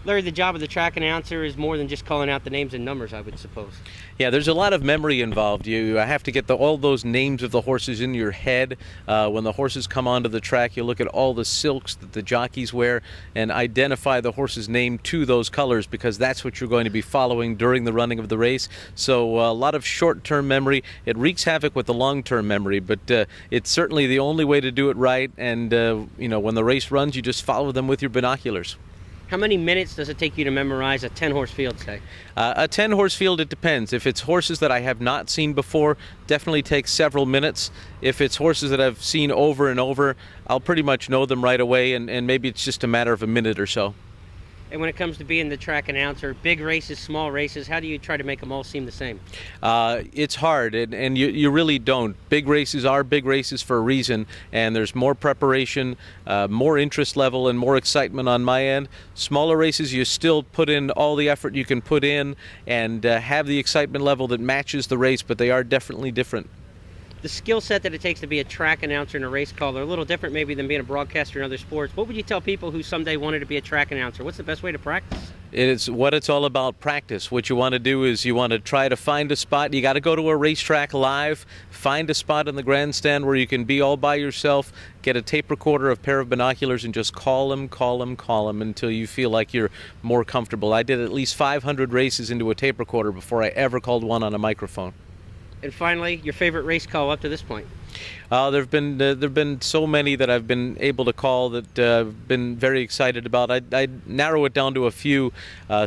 Larry, the job of the track announcer is more than just calling out the names and numbers, I would suppose. Yeah, there's a lot of memory involved. You have to get all those names of the horses in your head. When the horses come onto the track, you look at all the silks that the jockeys wear and identify the horse's name to those colors, because that's what you're going to be following during the running of the race. So a lot of short-term memory. It wreaks havoc with the long-term memory, but it's certainly the only way to do it right. And when the race runs, you just follow them with your binoculars. How many minutes does it take you to memorize a 10-horse field, say? A 10-horse field, it depends. If it's horses that I have not seen before, definitely takes several minutes. If it's horses that I've seen over and over, I'll pretty much know them right away, and maybe it's just a matter of a minute or so. And when it comes to being the track announcer, big races, small races, how do you try to make them all seem the same? It's hard, and you really don't. Big races are big races for a reason, and there's more preparation, more interest level, and more excitement on my end. Smaller races, you still put in all the effort you can put in and have the excitement level that matches the race, but they are definitely different. The skill set that it takes to be a track announcer and a race caller are a little different maybe than being a broadcaster in other sports. What would you tell people who someday wanted to be a track announcer? What's the best way to practice? It's what it's all about, practice. What you want to do is you want to try to find a spot. You got to go to a racetrack live, find a spot in the grandstand where you can be all by yourself, get a tape recorder, a pair of binoculars, and just call them until you feel like you're more comfortable. I did at least 500 races into a tape recorder before I ever called one on a microphone. And finally, your favorite race call up to this point? There've been so many that I've been able to call that I've been very excited about. I'd narrow it down to a few.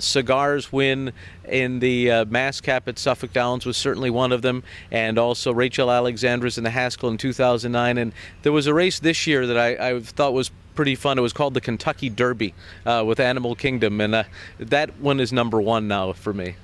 Cigar's win in the Mass Cap at Suffolk Downs was certainly one of them, and also Rachel Alexandra's in the Haskell in 2009. And there was a race this year that I thought was pretty fun. It was called the Kentucky Derby with Animal Kingdom, and that one is number one now for me.